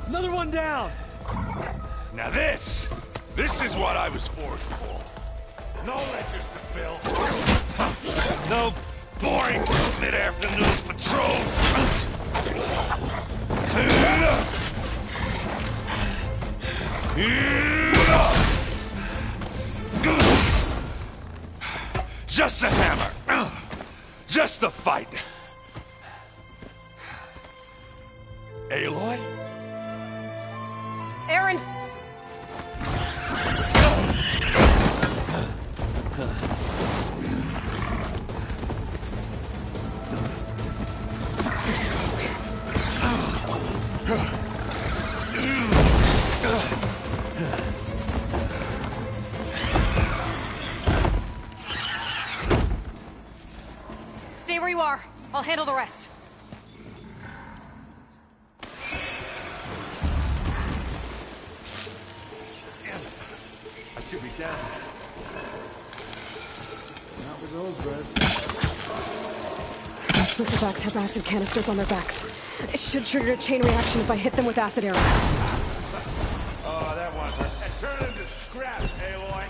Another one down! Now this is what I was forged for. No ledgers to fill. No boring mid-afternoon patrols. Just a hammer. Just the fight. Aloy? Erend! Stay where you are. I'll handle the rest. I should be down. Not with those, Red. Those bristlebacks have acid canisters on their backs. It should trigger a chain reaction if I hit them with acid arrows. Oh, that one hurt. And turn them to scrap, Aloy.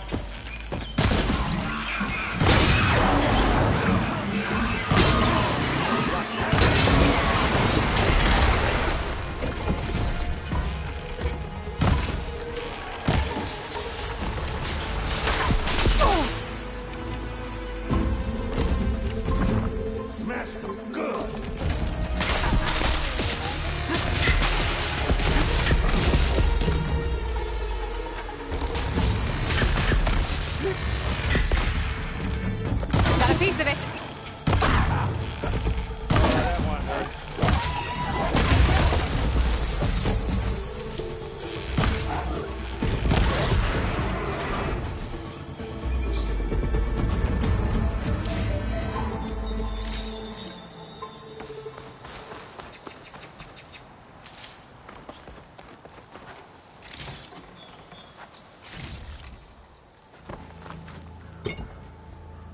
Smash them good. Got a piece of it. That one hurt.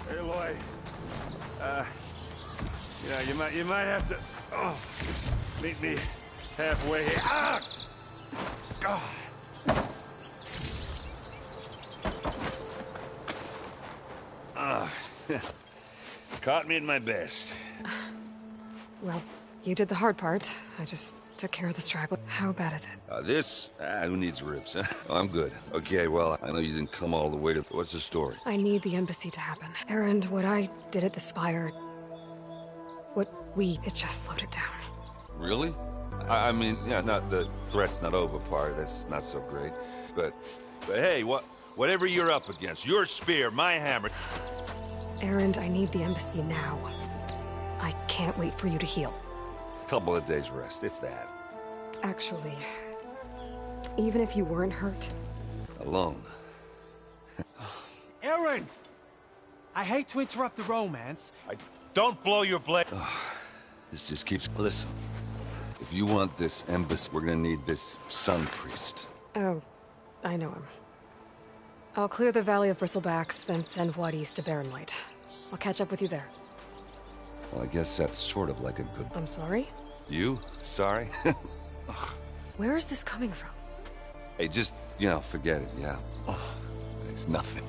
Aloy, you might have to meet me halfway here. Ah! God. Caught me at my best. Well, you did the hard part. I just took care of the strap. How bad is it? Who needs ribs? I'm good. Okay, well, I know you didn't come all the way to... What's the story? I need the embassy to happen. Erend, what I did at the Spire... it just slowed it down. Really? I mean, yeah, not the threat's not over part. That's not so great. But hey, whatever you're up against, your spear, my hammer... Erend, I need the embassy now. I can't wait for you to heal. Couple of days rest, if that. Actually, even if you weren't hurt... Alone. Erend! I hate to interrupt the romance. Don't blow your blade. This just keeps... Listen, if you want this embassy, we're gonna need this sun priest. Oh, I know him. I'll clear the Valley of Bristlebacks, then send Watt East to Barren Light. I'll catch up with you there. Well, I guess that's sort of like a good... I'm sorry? You? Sorry? Where is this coming from? Hey, just, forget it, yeah. It's nothing.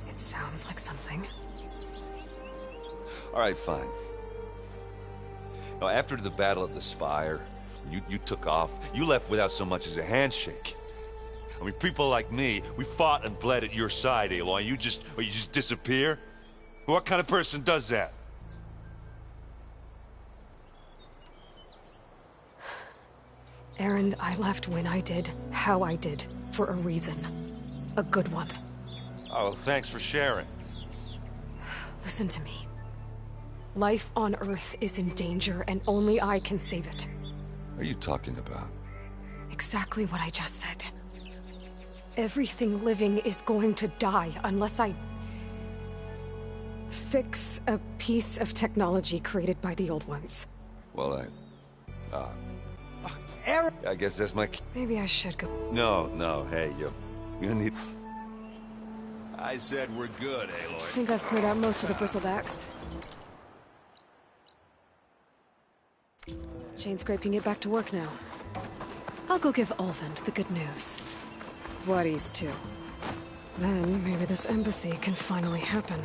It sounds like something. All right, fine. Now, after the Battle of the Spire, you took off, you left without so much as a handshake. I mean, people like me, we fought and bled at your side, Aloy. You just disappear? What kind of person does that? Erend, I left when I did, how I did, for a reason. A good one. Oh, thanks for sharing. Listen to me. Life on Earth is in danger, and only I can save it. What are you talking about? Exactly what I just said. Everything living is going to die unless I... fix a piece of technology created by the old ones. Well, Erend! I guess that's my... Maybe I should go. No, hey, you need... I said we're good, I Aloy. think I've cleared out most of the bristlebacks. Chainscrape can get back to work now. I'll go give Ulvund the good news. Waddy's too. Then maybe this embassy can finally happen.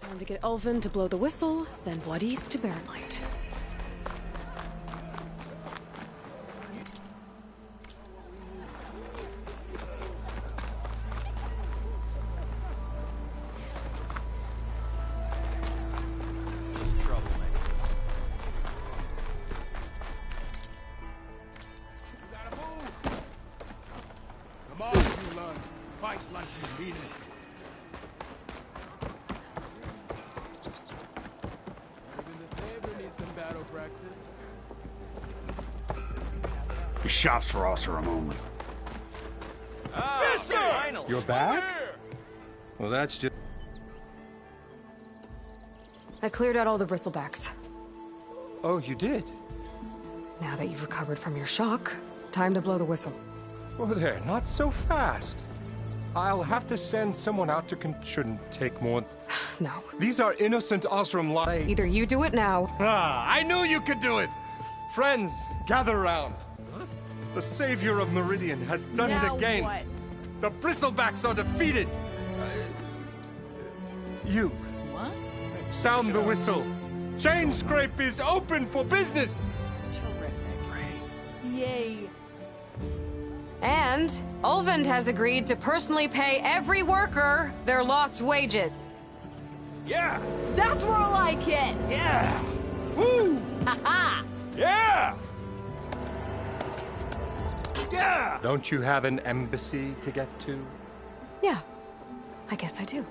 Time to get Ulvund to blow the whistle, then Waddy's to Baronlight. Come on, you lug. Fight like you mean it. The shop's for Oseram only. Sister! You're back? Well, that's just... I cleared out all the bristlebacks. Oh, you did? Now that you've recovered from your shock, time to blow the whistle. Oh, there, not so fast. I'll have to send someone out to shouldn't take more... No. These are innocent Osram lives. Either you do it now... Ah, I knew you could do it! Friends, gather around. The savior of Meridian has done it again. What? The bristlebacks are defeated. You. What? Sound the whistle. Chainscrape is open for business. Terrific. Yay. And Ulvund has agreed to personally pay every worker their lost wages. Yeah! That's more like it! Yeah! Woo! Haha! Yeah! Yeah! Don't you have an embassy to get to? Yeah, I guess I do.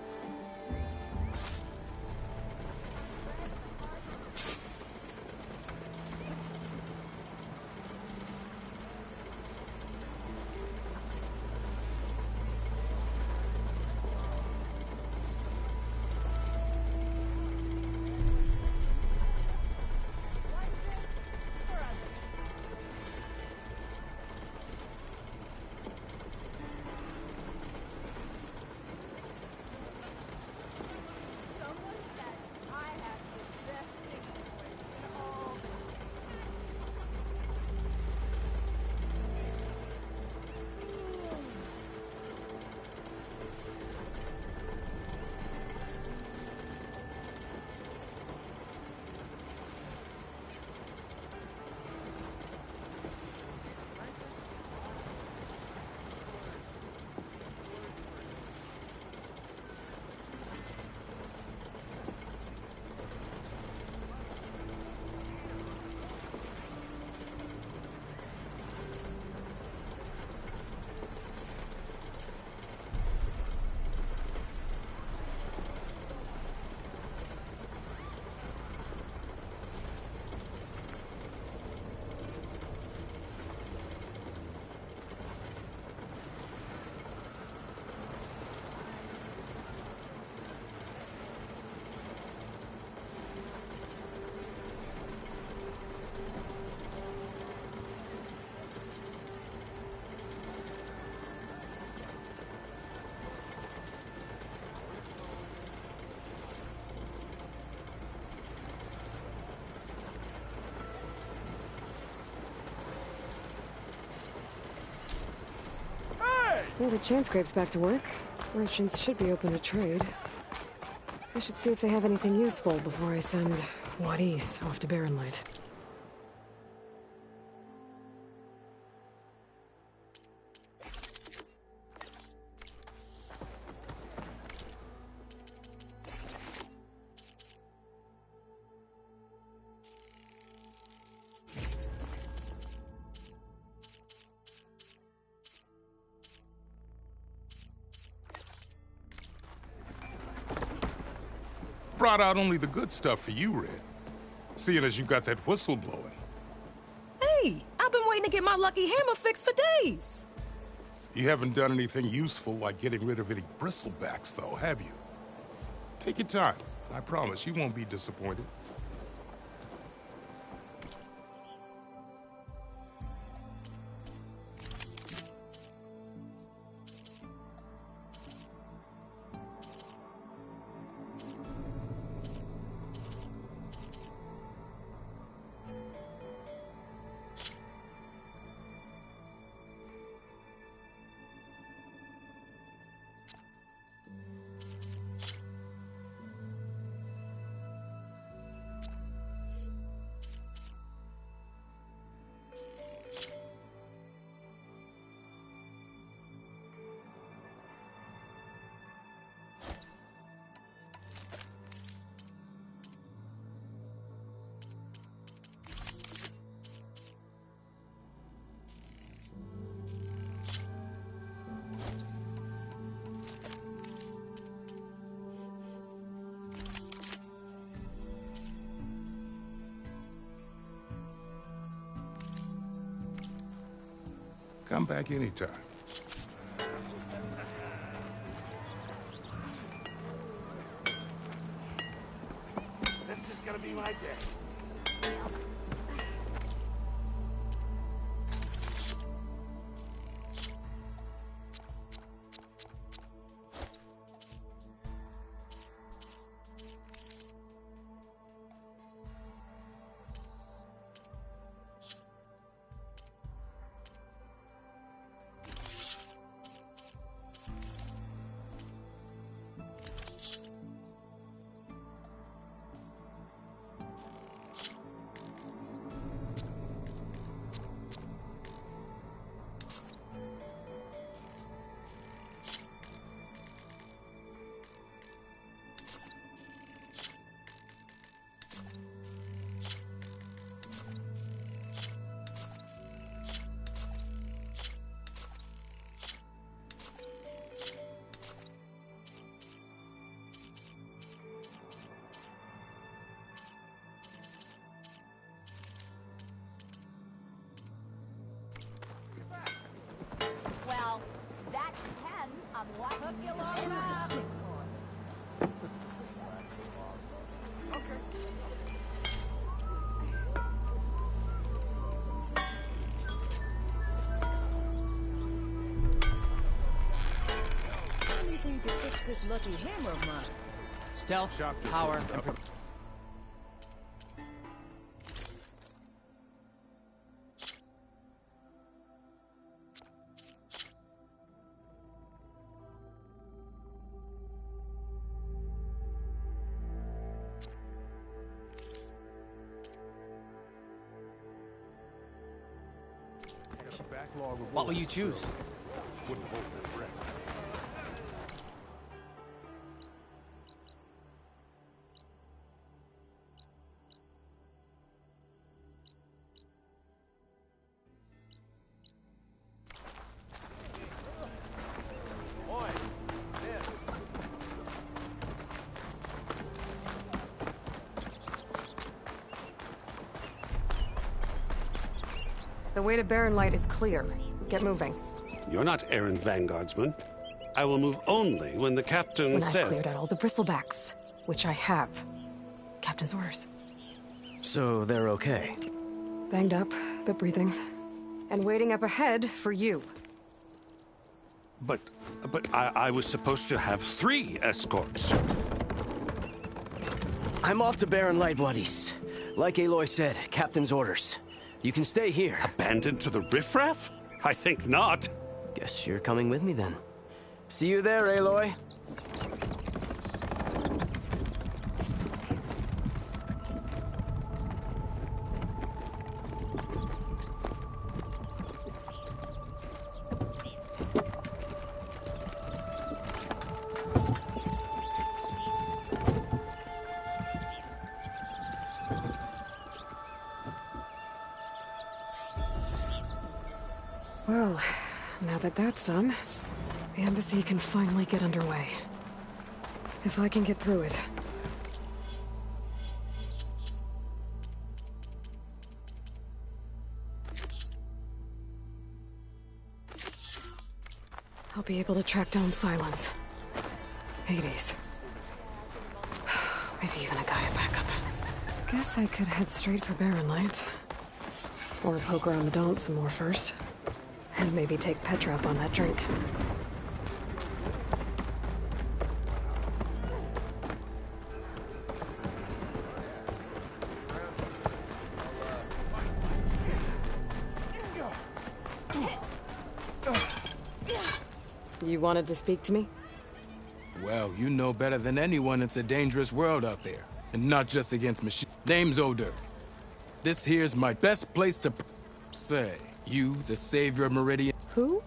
Well, the Chainscrape's back to work. Merchants should be open to trade. I should see if they have anything useful before I send Wadis off to Barren Light. Brought out only the good stuff for you, Red. Seeing as you got that whistle blowing. Hey, I've been waiting to get my lucky hammer fixed for days. You haven't done anything useful like getting rid of any bristlebacks, though, have you? Take your time. I promise you won't be disappointed. Come back anytime. This is gonna be my day. Well, that depends on what took you long enough. Anything to fix this lucky hammer of mine. Stealth, power, and... What will you choose? Wouldn't hold their breath. The way to Barren Light is clear. Get moving. You're not errand vanguardsman. I will move only when the captain When I've says... cleared out all the bristlebacks, which I have. Captain's orders. So they're okay? Banged up, but breathing. And waiting up ahead for you. But I was supposed to have 3 escorts. I'm off to Barren Light, Wadis. Like Aloy said, Captain's orders. You can stay here. Abandoned to the riffraff? I think not. Guess you're coming with me then. See you there, Aloy. Well, now that that's done, the embassy can finally get underway. If I can get through it. I'll be able to track down Silence. Hades. Maybe even a Gaia backup. Guess I could head straight for Barren Light. Or poke around the Daunt some more first. And maybe take Petra up on that drink. You wanted to speak to me? Well, you know better than anyone it's a dangerous world out there. And not just against machines. Name's Odur. This here's my best place to say. You, the savior of Meridian. Who?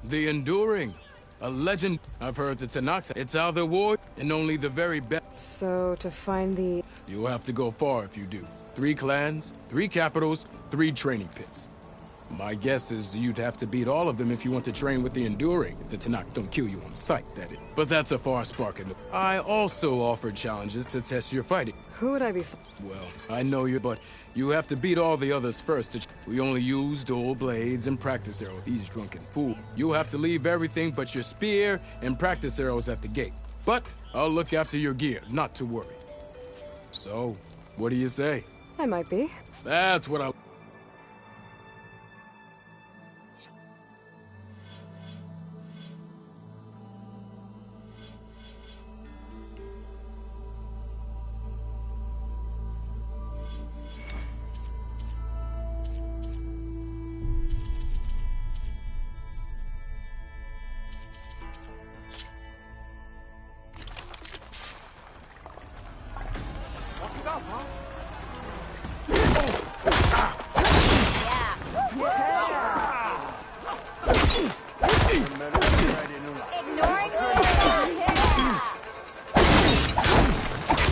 The Enduring. A legend. I've heard the Tanakh. It's other war, and only the very best. So, to find the... You'll have to go far if you do. 3 clans, 3 capitals, 3 training pits. My guess is you'd have to beat all of them if you want to train with the Enduring, if the Tanakh don't kill you on sight, that is. But that's a far spark in the... I also offered challenges to test your fighting. Who would I be Well, I know you, but you have to beat all the others first. We only use dual blades and practice arrows. These drunken fool. You'll have to leave everything but your spear and practice arrows at the gate. But I'll look after your gear, not to worry. So, what do you say? I might be. That's what I...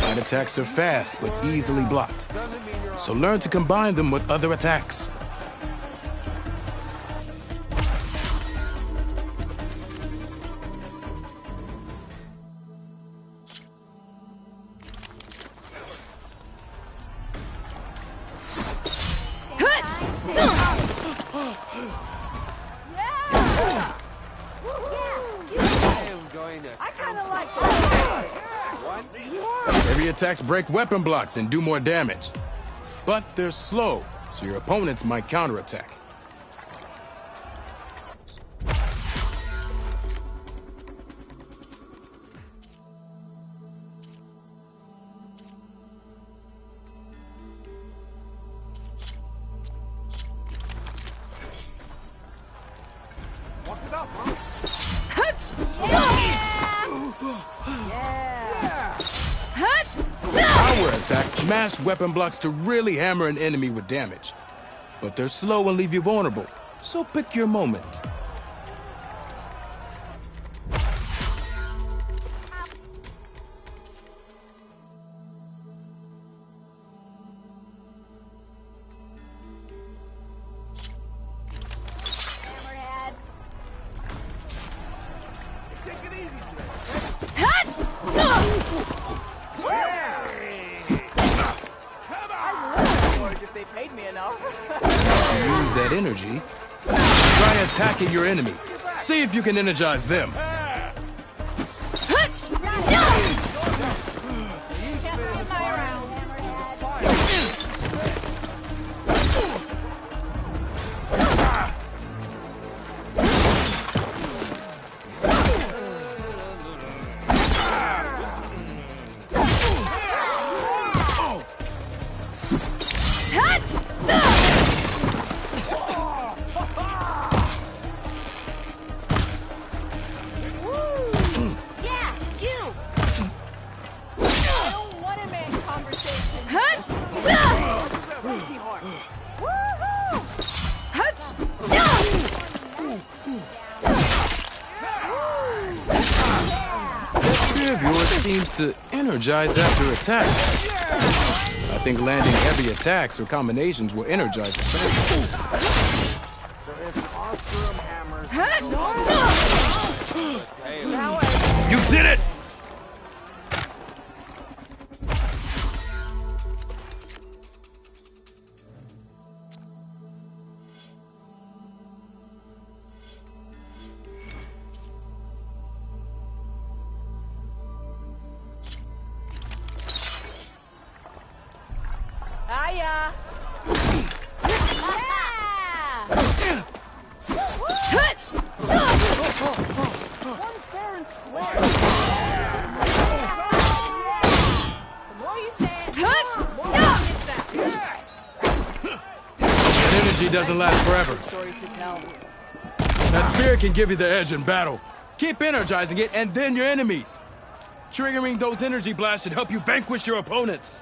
Light attacks are fast, but easily blocked. So learn to combine them with other attacks. Heavy attacks break weapon blocks and do more damage. But they're slow, so your opponents might counterattack. Power attacks smash weapon blocks to really hammer an enemy with damage. But they're slow and leave you vulnerable, so pick your moment. Use that energy. Try attacking your enemy. See if you can energize them. of yours seems to energize after attack. I think landing heavy attacks or combinations will energize the face. You did it! Hiya! One fair and square. The more you say, the more you get that. That energy doesn't last forever. Stories to tell. That spear can give you the edge in battle. Keep energizing it, and then your enemies. Triggering those energy blasts should help you vanquish your opponents.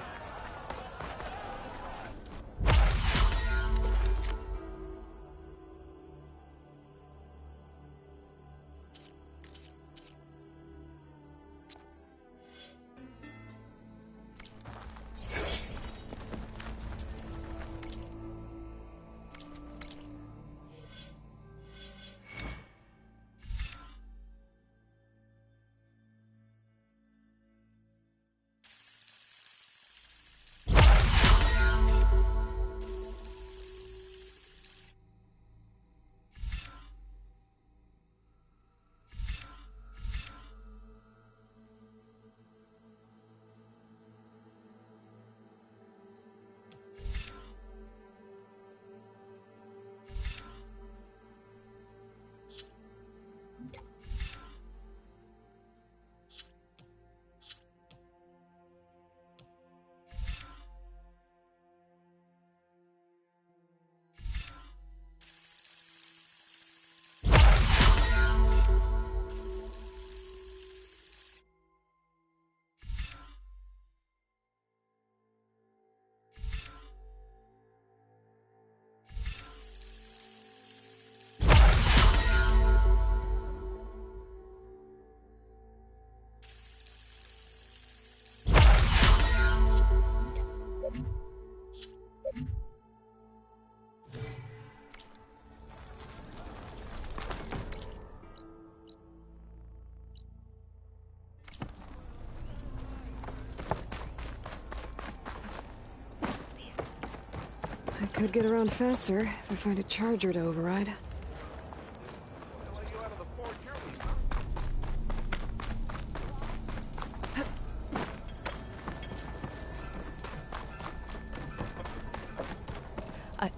I could get around faster if I find a charger to override.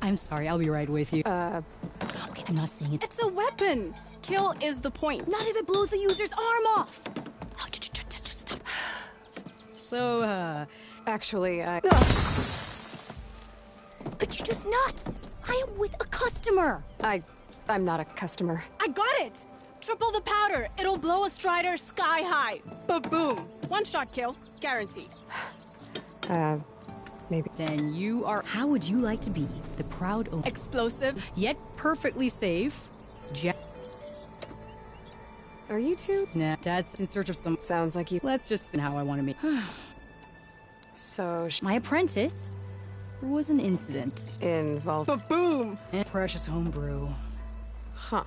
I'm sorry, I'll be right with you. Okay, I'm not saying it. It's a weapon! Kill is the point. Not if it blows the user's arm off! No, just stop. So, Actually, Could you just not? I am with a customer! I'm not a customer. I got it! Triple the powder. It'll blow a Strider sky high. Ba-boom. One shot kill. Guaranteed. Maybe. Then you are... How would you like to be the proud owner? Explosive. Yet perfectly safe. Are you two? Nah, Dad's in search of some... Sounds like you... Let's just see how I want to meet. So... My apprentice... There was an incident. Involved... Ba-boom! And precious homebrew. Huh.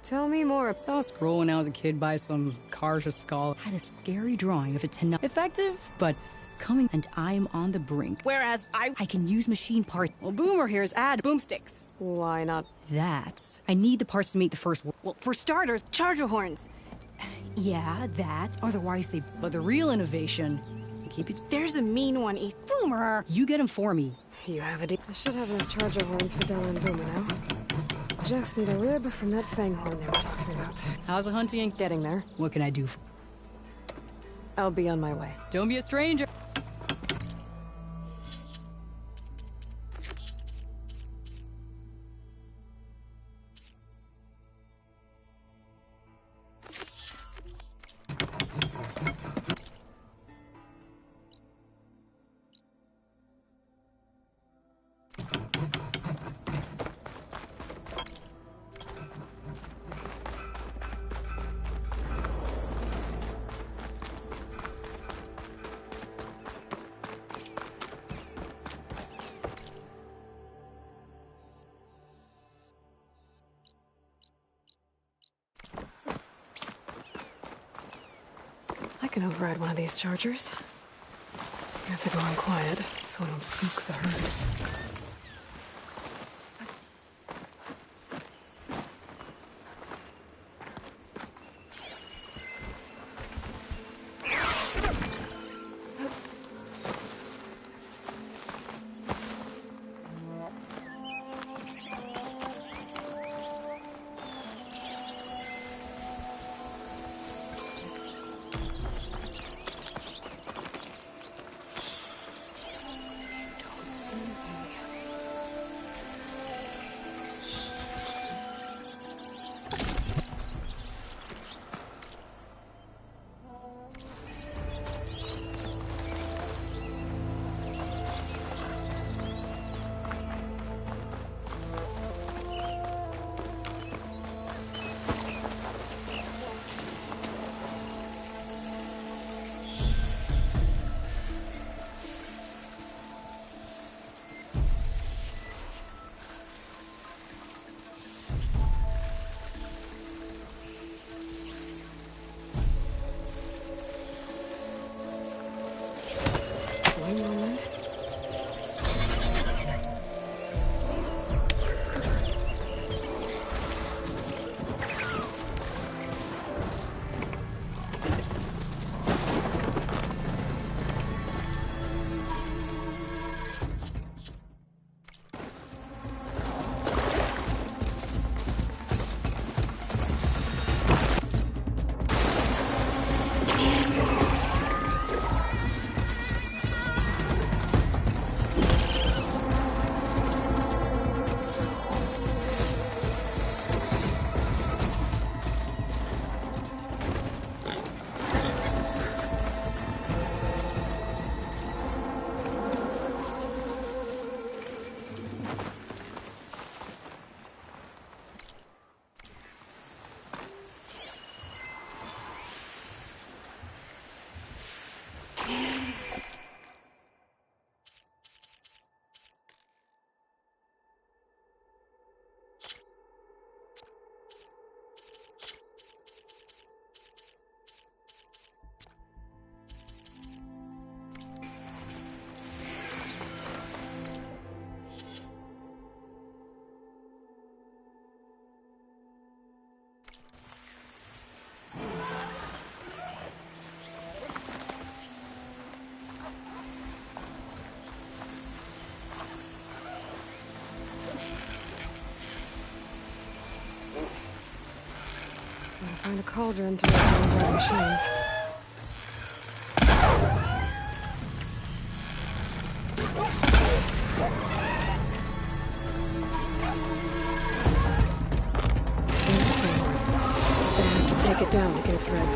Tell me more. Saw a scroll when I was a kid by some Karsha skull. Had a scary drawing of it to not effective, but coming and I'm on the brink. Whereas I can use machine parts. Well, Boomer here's add boomsticks. Why not? That. I need the parts to make the first... Well, for starters, charger horns. Yeah, that. Otherwise they... But the real innovation... Keep it... There's a mean one, Boomer! You get him for me. You have a I should have enough charger horns for Della and Boomer now. Just need a rib from that fang horn they were talking about. How's the hunting? Getting there. What can I do for... I'll be on my way. Don't be a stranger. can override one of these chargers. You have to go on quiet, so I don't spook the herd. One moment. Gotta find a cauldron to make one of our machines. There's the thing. Gonna have to take it down to get its red.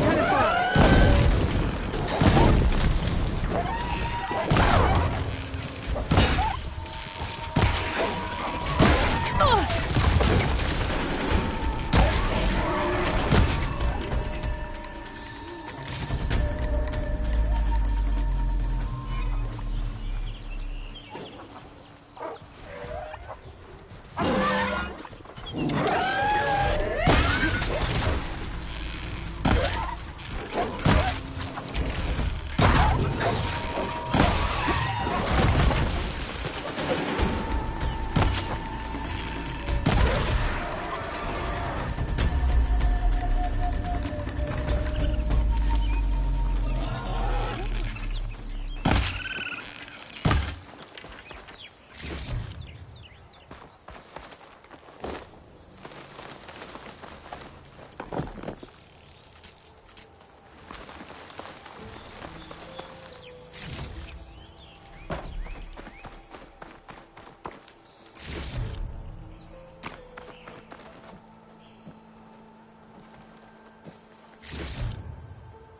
Turn this around.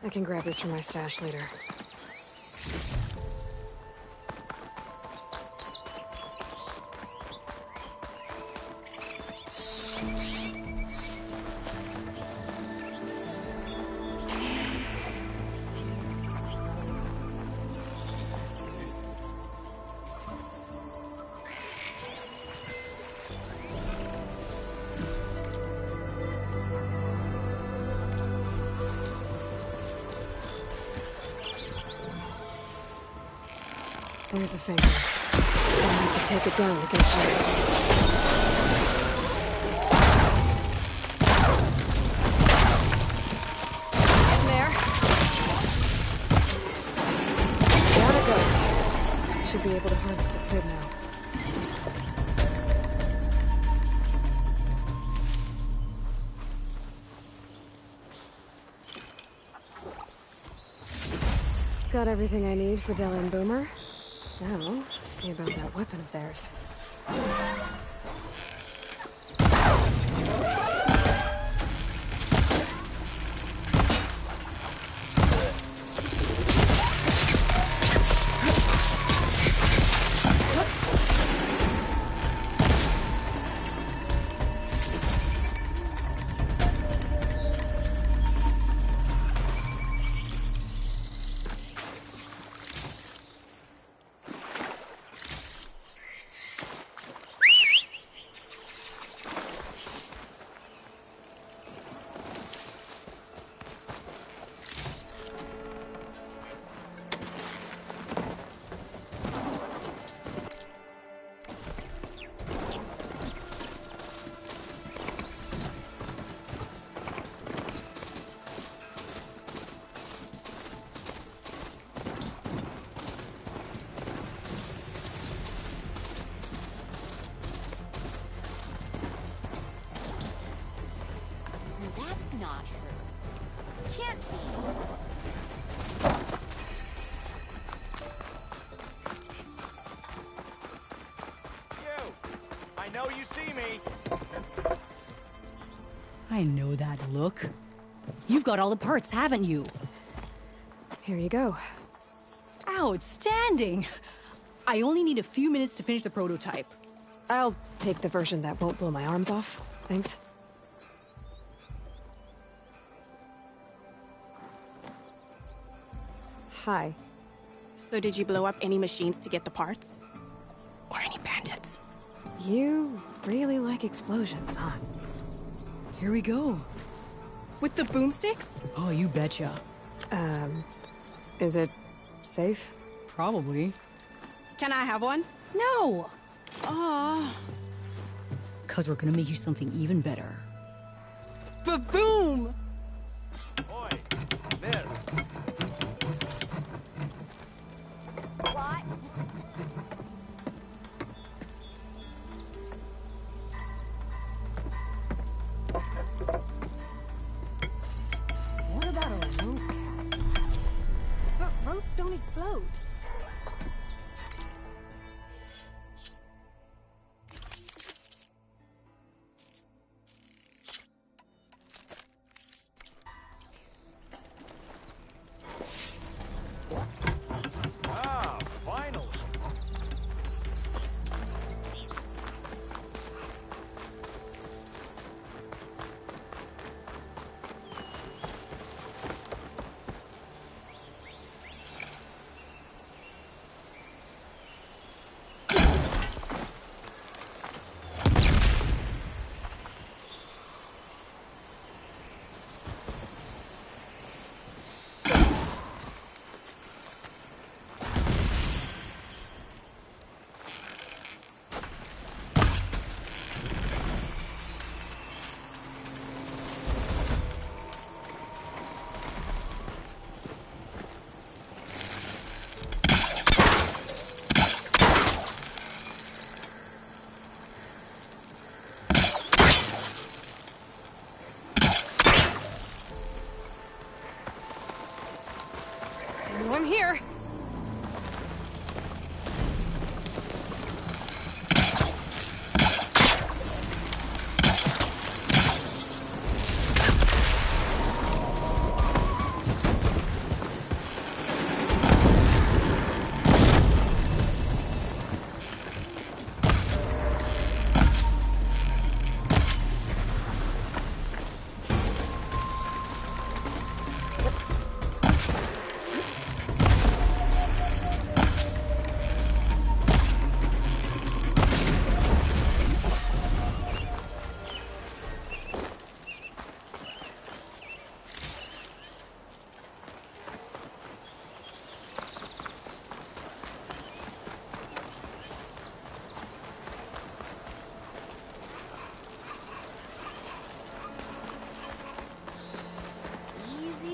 I can grab this from my stash later. There's the finger. I'll have to take it down to get through. Getting there. Down it goes. Should be able to harvest its hood now. Got everything I need for Della and Boomer. Now, see about that weapon of theirs. Not her. Can't be. You! I know you see me! I know that look. You've got all the parts, haven't you? Here you go. Outstanding! I only need a few minutes to finish the prototype. I'll take the version that won't blow my arms off. Thanks. Hi. So did you blow up any machines to get the parts? Or any bandits? You really like explosions, huh? Here we go. With the boomsticks? Oh, you betcha. Is it safe? Probably. Can I have one? No! Oh. 'Cause we're gonna make you something even better. Ba-boom! Oi! There! What? What about a remote cast? down here.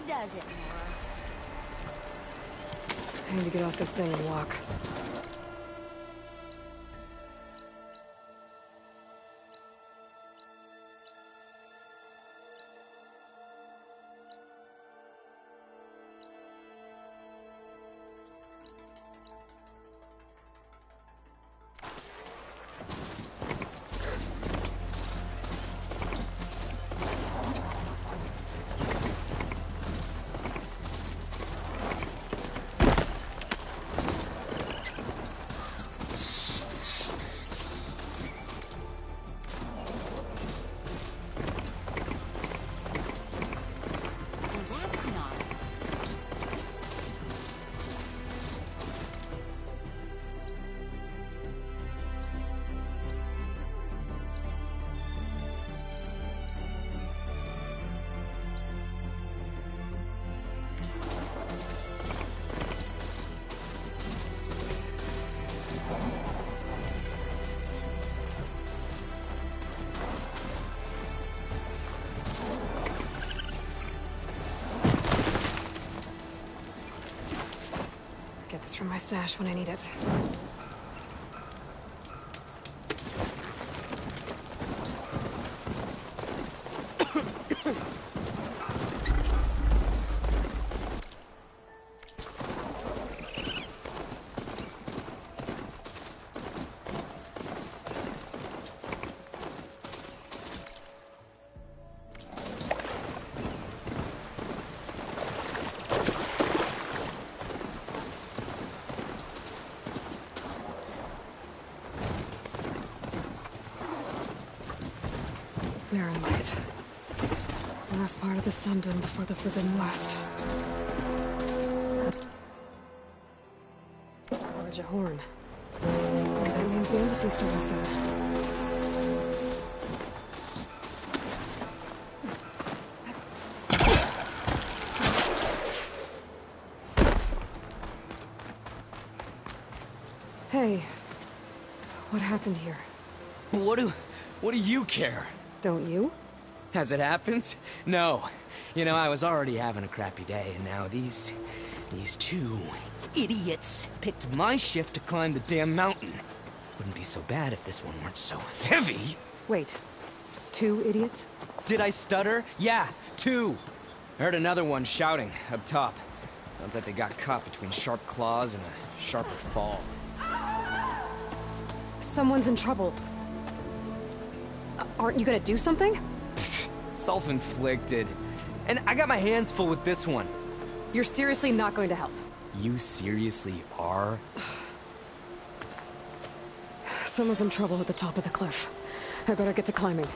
Does it, Nora? I need to get off this thing and walk. Get this from my stash when I need it. There I made it. Last part of the Sundom before the Forbidden West. Forge a horn. Maybe that means the embassy store was in. Hey, what happened here? What do you care? Don't you? As it happens, no. You know, I was already having a crappy day, and now these two idiots picked my shift to climb the damn mountain. Wouldn't be so bad if this one weren't so heavy. Wait, 2 idiots? Did I stutter? Yeah, 2. I heard another one shouting up top. Sounds like they got caught between sharp claws and a sharper fall. Someone's in trouble. Aren't you gonna do something? Self-inflicted. And I got my hands full with this one. You're seriously not going to help? You seriously are? Someone's in trouble at the top of the cliff. I gotta get to climbing.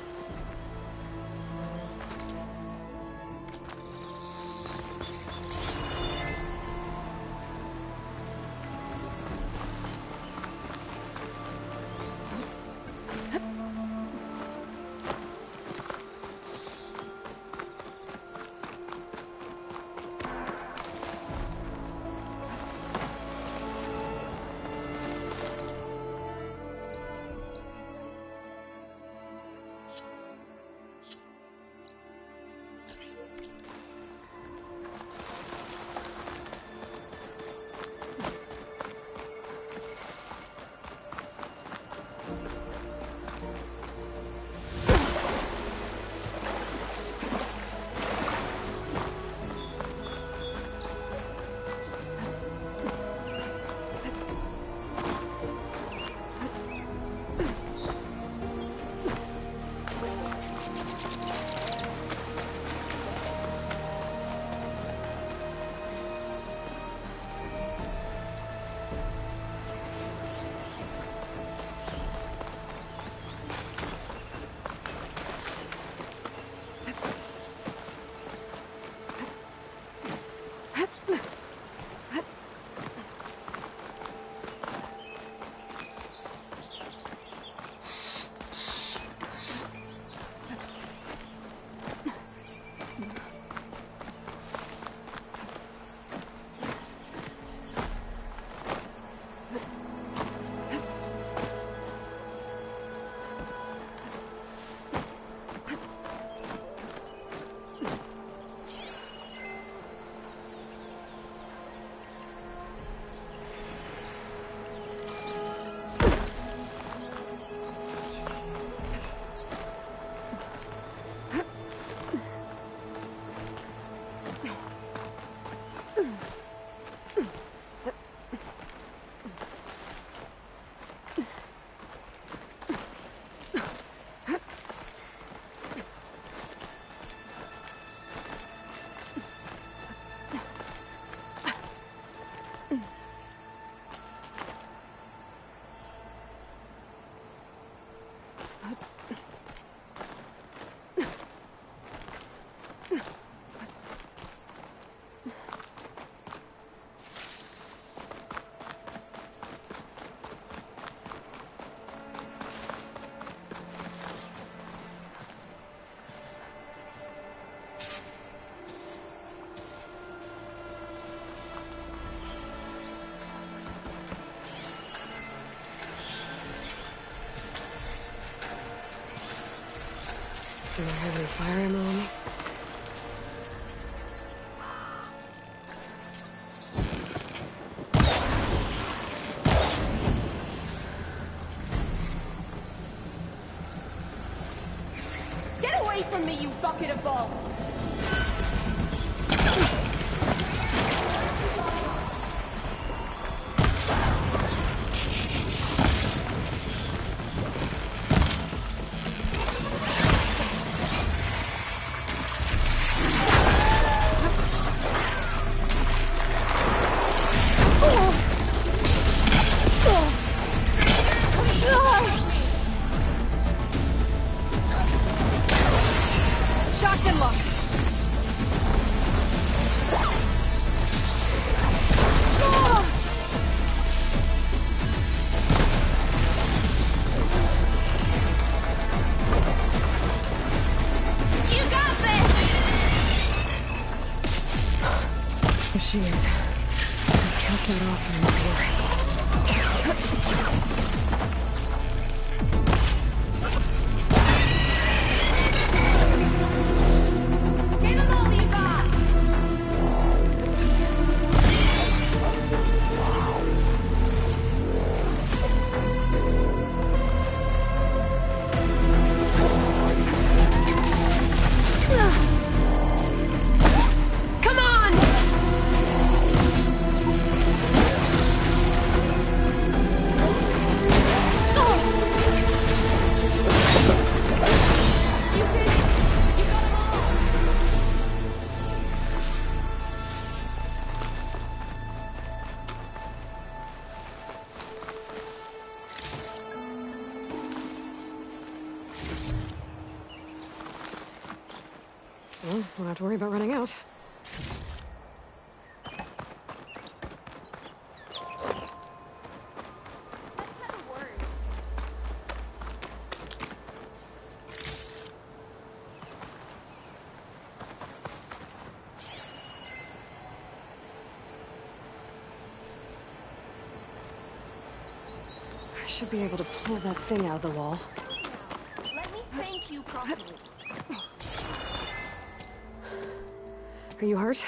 Do I have any fire ammo on me? Get away from me, you bucket of balls! Shotgun lock. You got this! There she is. I've trapped that awesome up here. Give them all you got! Come on! Well, won't have to worry about running out. I should be able to pull that thing out of the wall. Let me thank you properly. Are you hurt?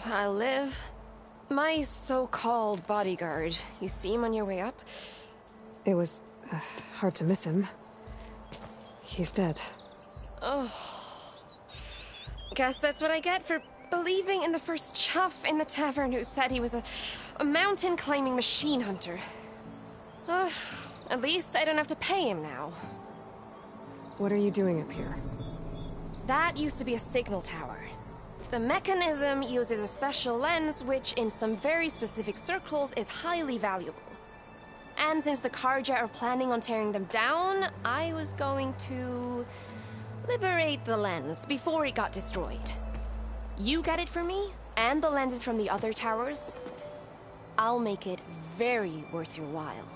I live. My so-called bodyguard. You see him on your way up? It was hard to miss him. He's dead. Oh. Guess that's what I get for believing in the first chuff in the tavern who said he was a mountain-climbing machine hunter. At least I don't have to pay him now. What are you doing up here? That used to be a signal tower. The mechanism uses a special lens which, in some very specific circles, is highly valuable. And since the Karja are planning on tearing them down, I was going to liberate the lens before it got destroyed. You get it for me, and the lenses from the other towers. I'll make it very worth your while.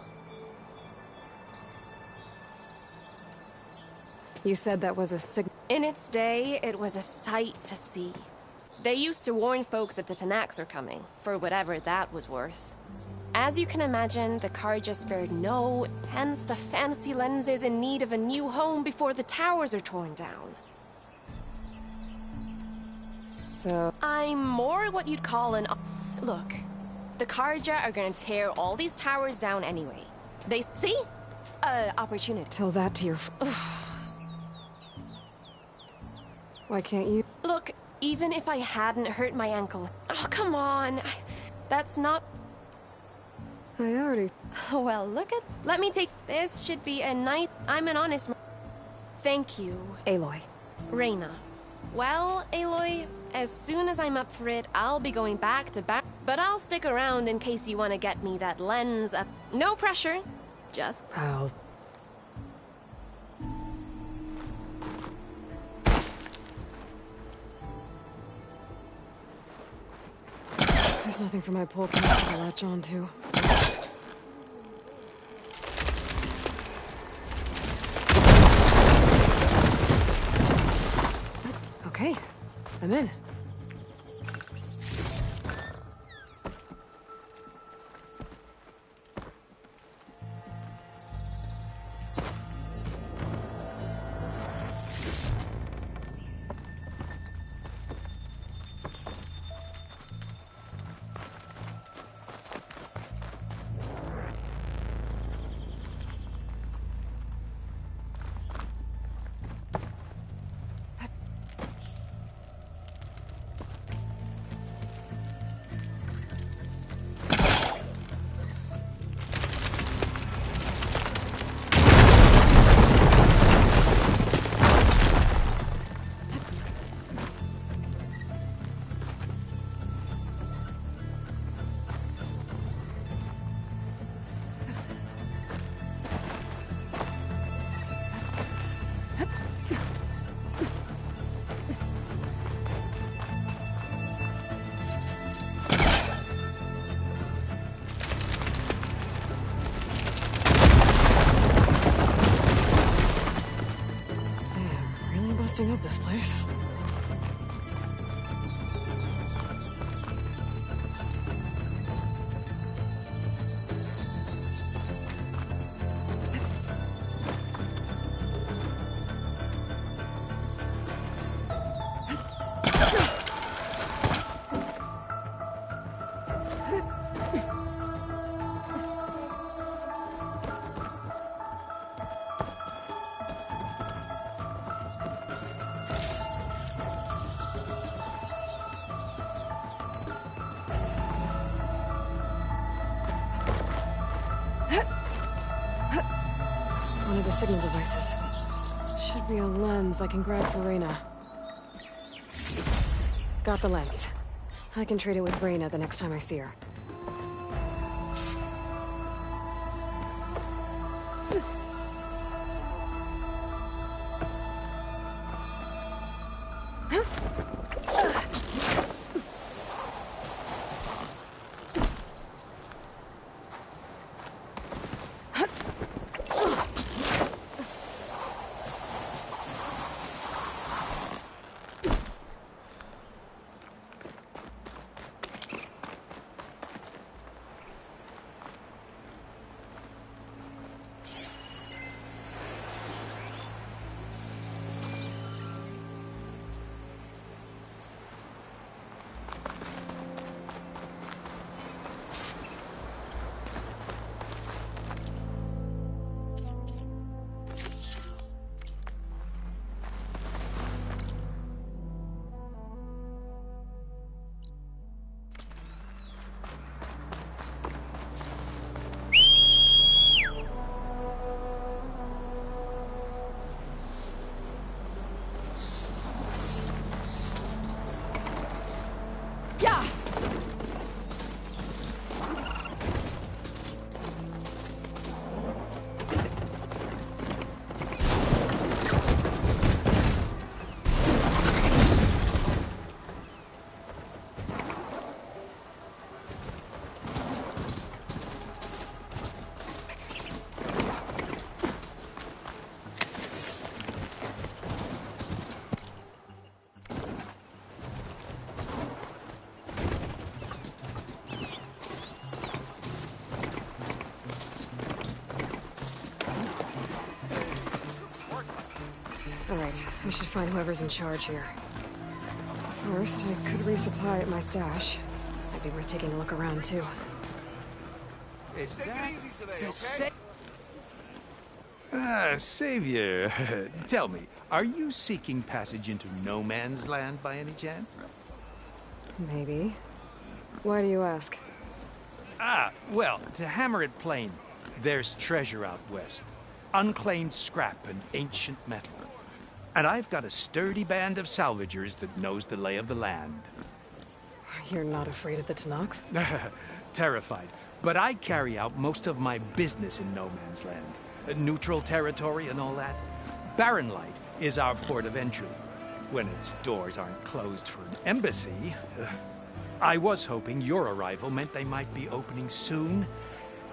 You said that was a signal. In its day, it was a sight to see. They used to warn folks that the Tanaks are coming, for whatever that was worth. As you can imagine, the Karja spared no, hence the fancy lens is in need of a new home before the towers are torn down. So... I'm more what you'd call an... Look, the Karja are gonna tear all these towers down anyway. They... See? Opportunity. Tell that to your... Why can't you? Look, even if I hadn't hurt my ankle... Oh, come on! That's not... I already... Well, look at... Let me take... This should be a nice... I'm an honest... Thank you. Aloy. Reyna. Well, Aloy, as soon as I'm up for it, I'll be going back to back... But I'll stick around in case you want to get me that lens up... No pressure. Just... I'll... There's nothing for my pole connector to latch on to. Okay, I'm in. busting up this place. One of the signal devices. Should be a lens I can grab for Reyna. Got the lens. I can trade it with Reyna the next time I see her. Alright, I should find whoever's in charge here. First, I could resupply at my stash. Might be worth taking a look around, too. Is that the Savior, tell me, are you seeking passage into no man's land by any chance? Maybe. Why do you ask? Well, to hammer it plain, there's treasure out west. Unclaimed scrap and ancient metal. And I've got a sturdy band of salvagers that knows the lay of the land. You're not afraid of the Tenakth? Terrified. But I carry out most of my business in no man's land. Neutral territory and all that. Barren Light is our port of entry. When its doors aren't closed for an embassy. I was hoping your arrival meant they might be opening soon.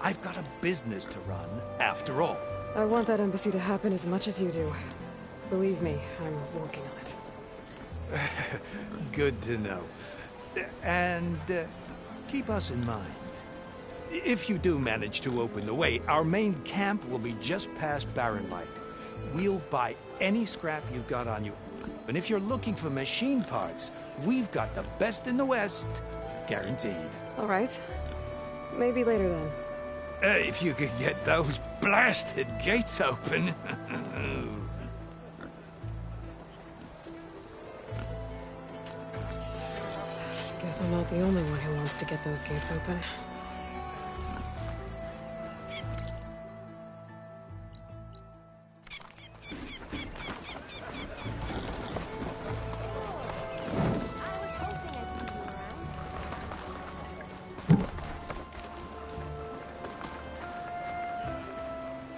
I've got a business to run, after all. I want that embassy to happen as much as you do. Believe me, I'm working on it. Good to know. And keep us in mind. If you do manage to open the way, our main camp will be just past Barren Light. We'll buy any scrap you've got on you. And if you're looking for machine parts, we've got the best in the West. Guaranteed. All right. Maybe later then. If you could get those blasted gates open. Guess I'm not the only one who wants to get those gates open.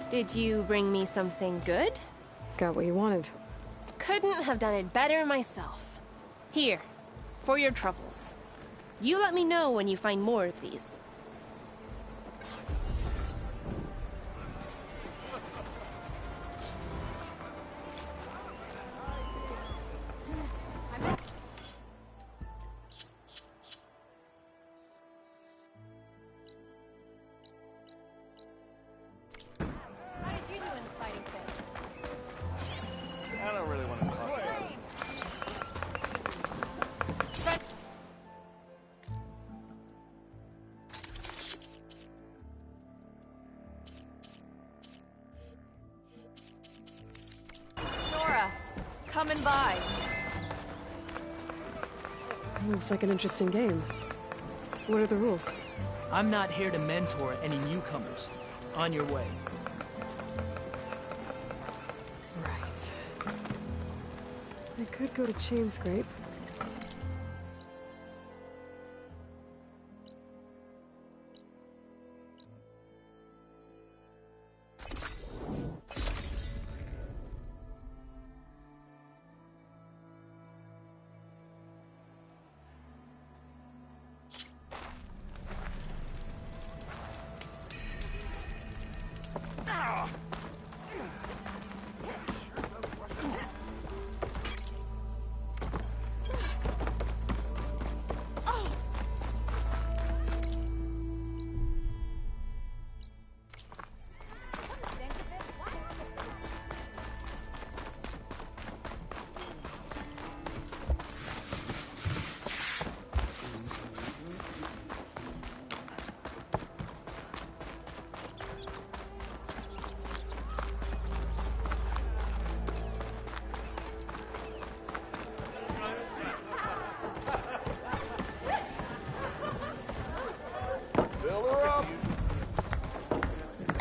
Did you bring me something good? Got what you wanted. Couldn't have done it better myself. Here, for your troubles. You let me know when you find more of these. coming by. Looks like an interesting game. What are the rules? I'm not here to mentor any newcomers. On your way. Right. I could go to Chain Scrape.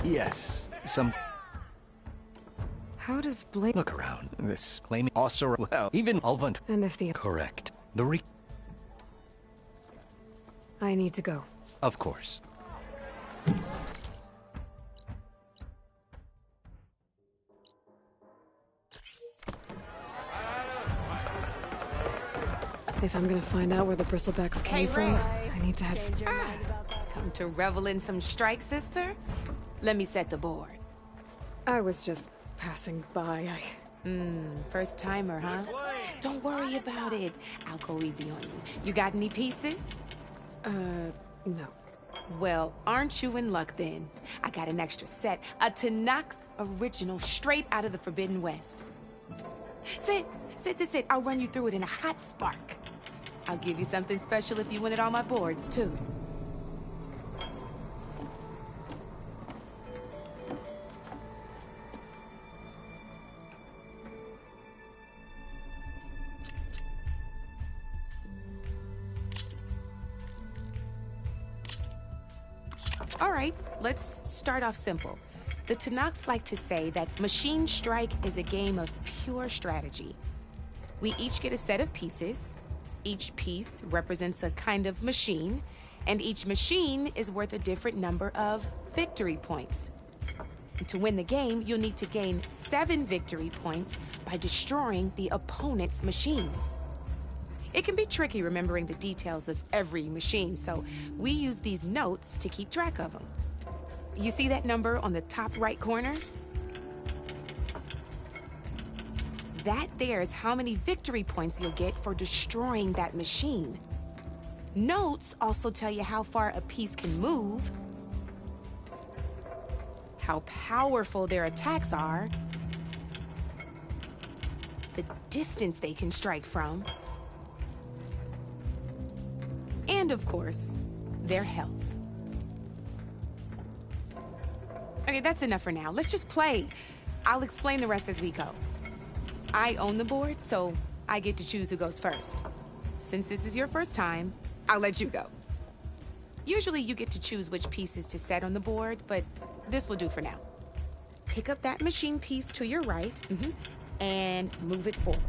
Yes, some... How does Blake... Look around. This claiming also... Well, even Ulvant... And if the... Correct. The I need to go. Of course. If I'm gonna find out where the bristlebacks came from, I need to head... Come to revel in some strike, sister? Let me set the board. I was just passing by. First timer, huh? Don't worry about it. I'll go easy on you. You got any pieces? No. Well, aren't you in luck then? I got an extra set. A Tanakh original straight out of the Forbidden West. Sit. I'll run you through it in a hot spark. I'll give you something special if you win it on my boards, too. All right, let's start off simple. The Tanakh like to say that Machine Strike is a game of pure strategy. We each get a set of pieces. Each piece represents a kind of machine, and each machine is worth a different number of victory points. And to win the game, you'll need to gain 7 victory points by destroying the opponent's machines. It can be tricky remembering the details of every machine, so we use these notes to keep track of them. You see that number on the top right corner? That there is how many victory points you'll get for destroying that machine. Notes also tell you how far a piece can move, how powerful their attacks are, the distance they can strike from, and of course, their health. Okay, that's enough for now. Let's just play. I'll explain the rest as we go. I own the board, so I get to choose who goes first. Since this is your first time, I'll let you go. Usually you get to choose which pieces to set on the board, but this will do for now. Pick up that machine piece to your right, and move it forward.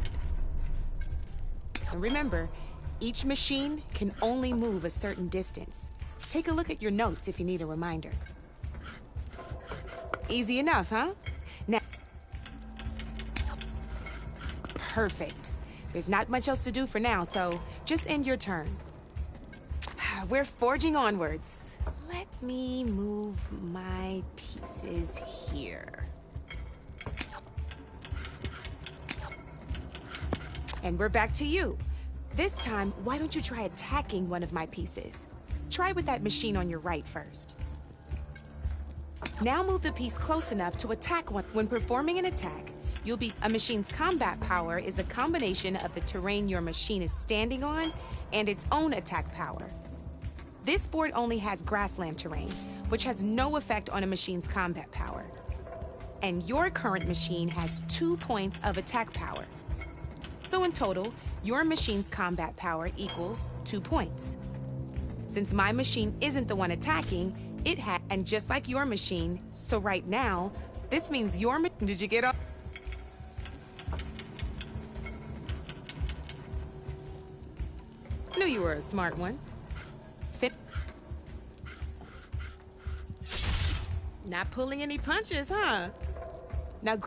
And remember, each machine can only move a certain distance. Take a look at your notes if you need a reminder. Easy enough, huh? Now... Perfect. There's not much else to do for now, so just end your turn. We're forging onwards. Let me move my pieces here. And we're back to you. This time, why don't you try attacking one of my pieces? Try with that machine on your right first. Now move the piece close enough to attack one. When performing an attack, you'll be... A machine's combat power is a combination of the terrain your machine is standing on and its own attack power. This board only has grassland terrain, which has no effect on a machine's combat power. And your current machine has 2 points of attack power. So in total, your machine's combat power equals 2 points. Since my machine isn't the one attacking, it had, and just like your machine, so right now, this means your did you get up? Knew you were a smart one. Fit. Not pulling any punches, huh? Now,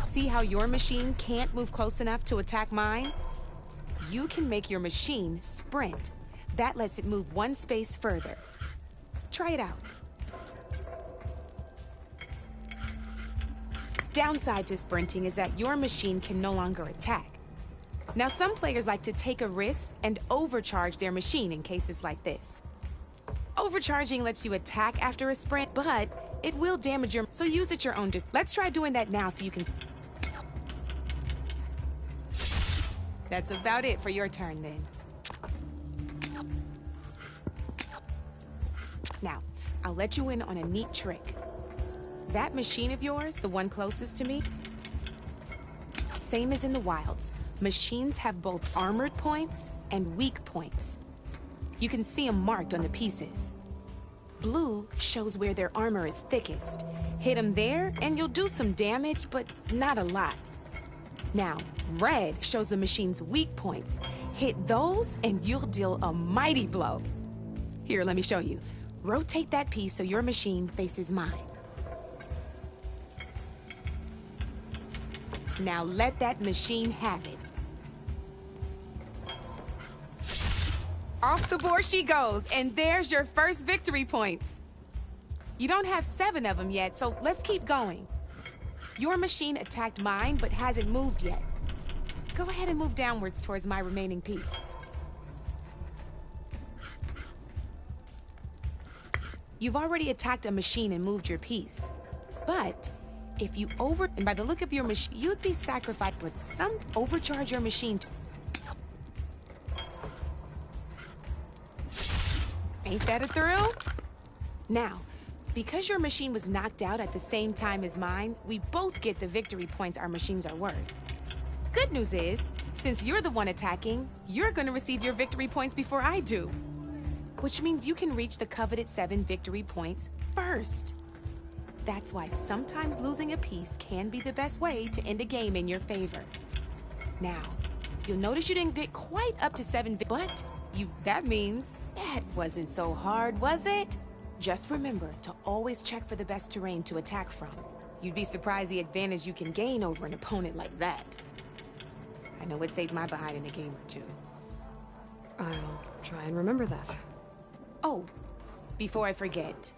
see how your machine can't move close enough to attack mine? You can make your machine sprint. That lets it move one space further. Try it out. Downside to sprinting is that your machine can no longer attack. Now, some players like to take a risk and overcharge their machine in cases like this. Overcharging lets you attack after a sprint, but it will damage your... So use at your own... Let's try doing that now so you can... That's about it for your turn, then. Now, I'll let you in on a neat trick. That machine of yours, the one closest to me, same as in the wilds. Machines have both armored points and weak points. You can see them marked on the pieces. Blue shows where their armor is thickest. Hit them there, and you'll do some damage, but not a lot. Now, red shows the machine's weak points. Hit those, and you'll deal a mighty blow. Here, let me show you. Rotate that piece so your machine faces mine. Now let that machine have it. Off the board she goes, and there's your first victory points. You don't have 7 of them yet, so let's keep going. Your machine attacked mine, but hasn't moved yet. Go ahead and move downwards towards my remaining piece. You've already attacked a machine and moved your piece. But if you and by the look of your machine, you'd be sacrificed, but overcharge your machine. Ain't that a thrill? Now, because your machine was knocked out at the same time as mine, we both get the victory points our machines are worth. Good news is, since you're the one attacking, you're gonna receive your victory points before I do. Which means you can reach the coveted 7 victory points first. That's why sometimes losing a piece can be the best way to end a game in your favor. Now, you'll notice you didn't get quite up to 7, but that means that wasn't so hard, was it? Just remember to always check for the best terrain to attack from. You'd be surprised the advantage you can gain over an opponent like that. I know it saved my behind in a game or two. I'll try and remember that. Oh, before I forget,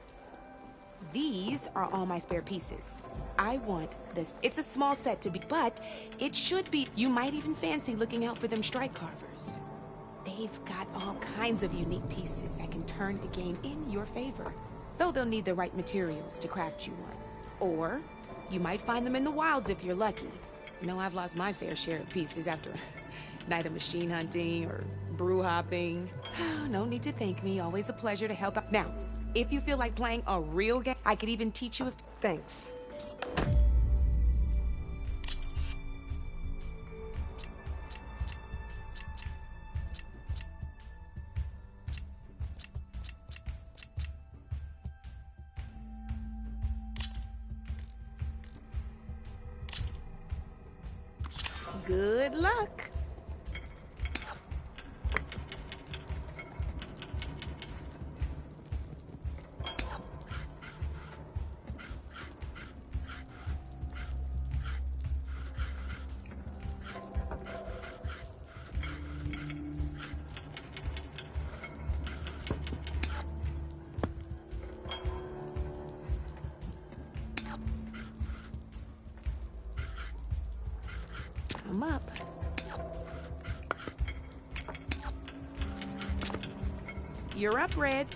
these are all my spare pieces. I want this. It's a small set to be, but it should be. You might even fancy looking out for them strike carvers. They've got all kinds of unique pieces that can turn a game in your favor. Though they'll need the right materials to craft you one. Or you might find them in the wilds if you're lucky. You know, I've lost my fair share of pieces after a night of machine hunting or brew hopping. No need to thank me. Always a pleasure to help out. Now, if you feel like playing a real game, I could even teach you if... Thanks. Good luck. I'm up. You're up, Red.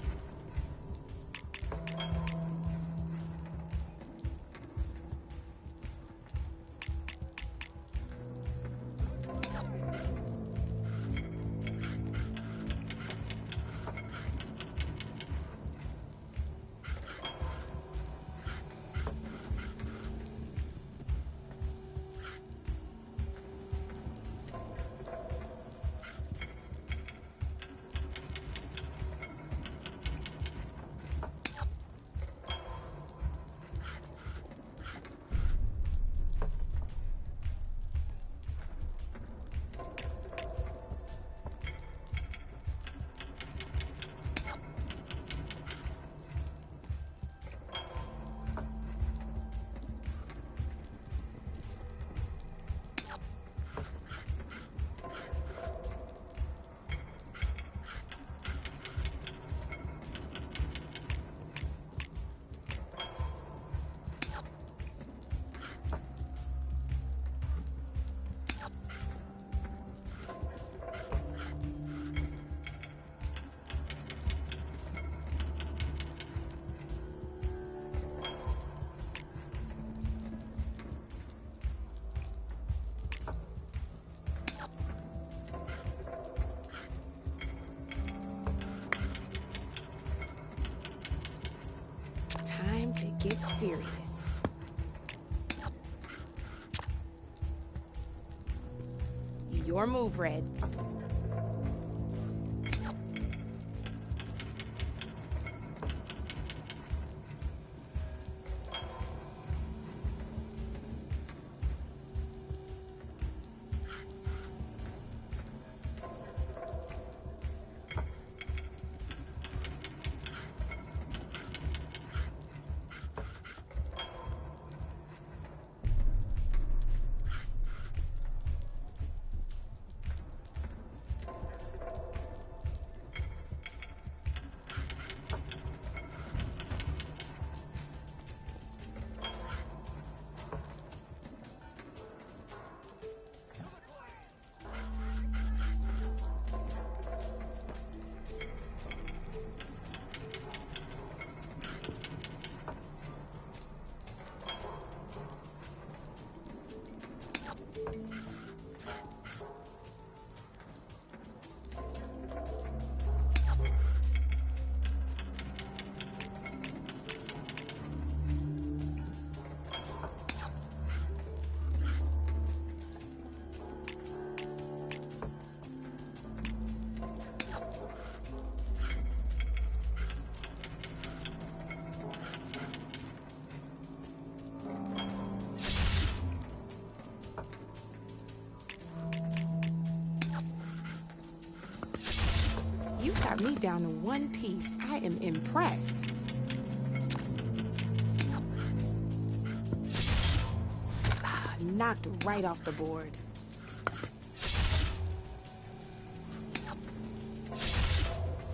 get serious. Your move, Red. You got me down to one piece. I am impressed. Knocked right off the board.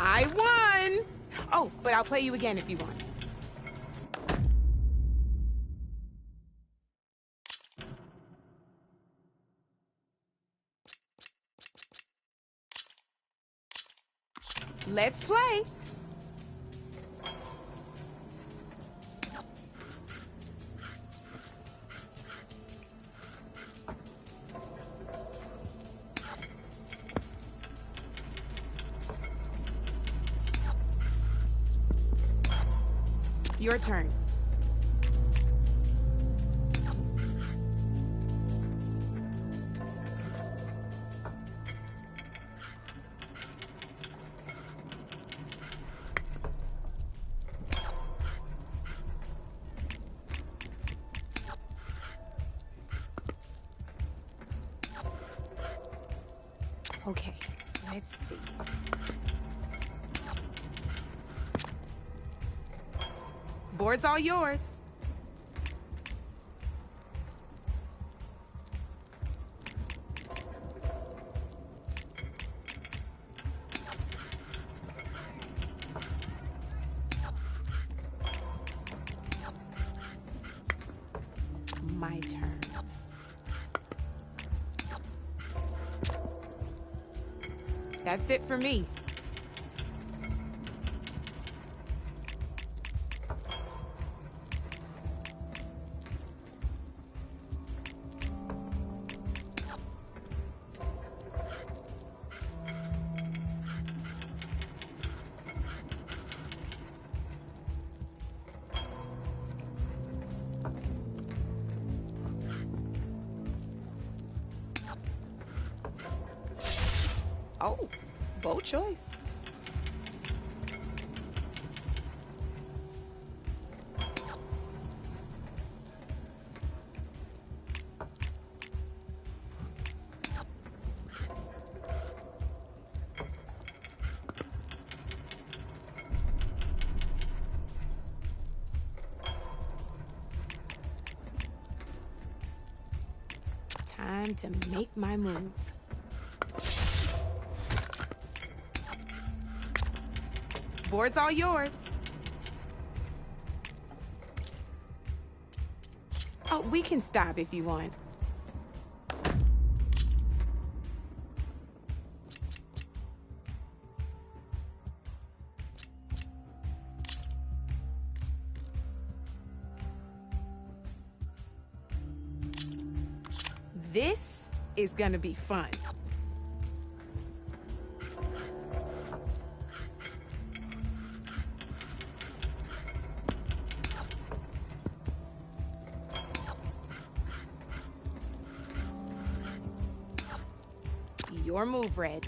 I won! Oh, but I'll play you again if you want. Let's play. Your turn. Okay, let's see. Board's all yours. My turn. That's it for me. Oh, bold choice. Time to make my move. Board's all yours. Oh, we can stop if you want. This is gonna be fun. Your move, Red.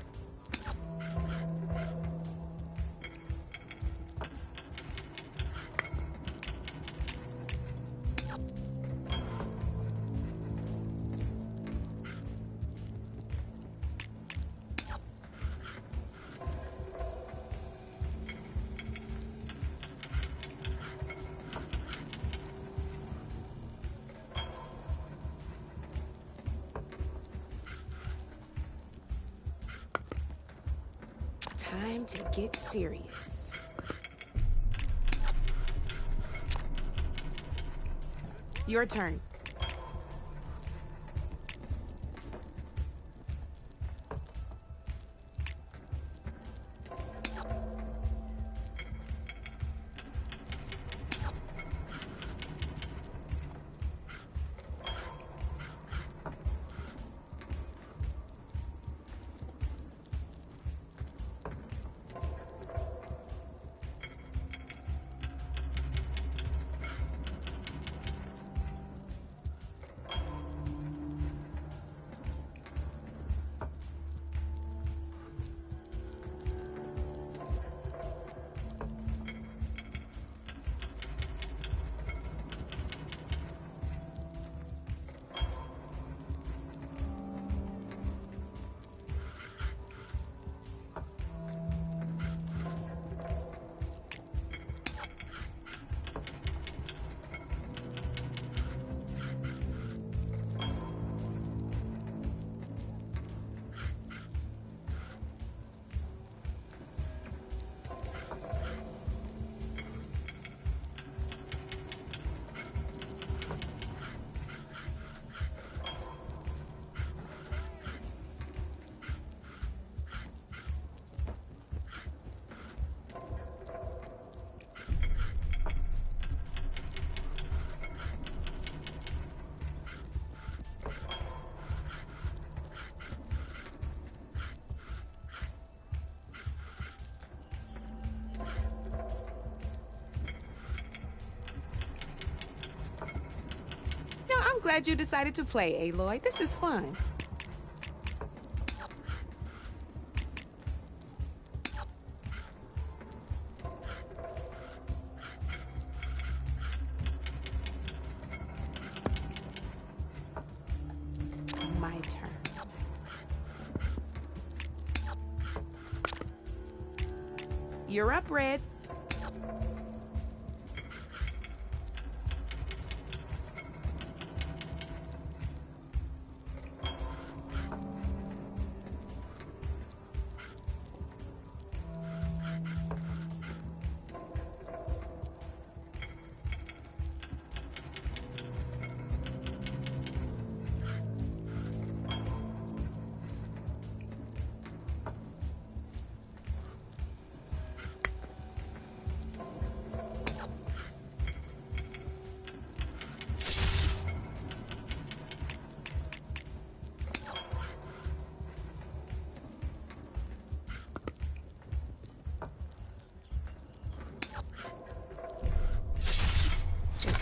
Time to get serious. Your turn. I'm glad you decided to play, Aloy. This is fun. My turn. You're up, Red.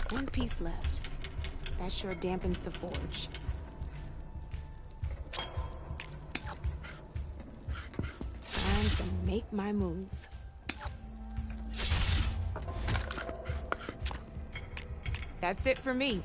One piece left. That sure dampens the forge. Time to make my move. That's it for me.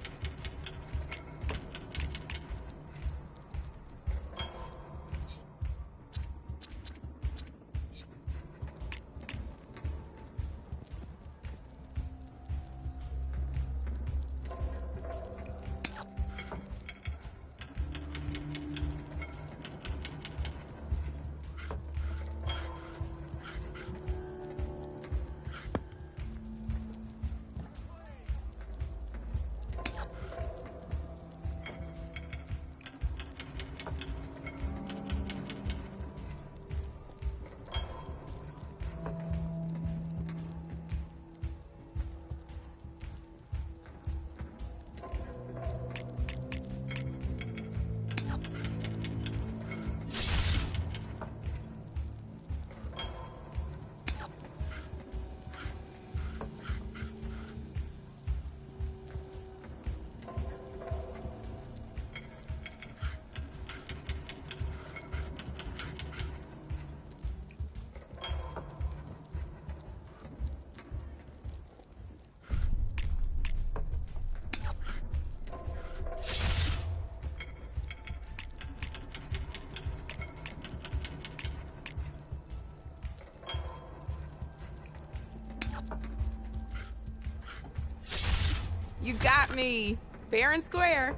You got me. Fair and square.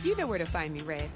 You know where to find me, Red.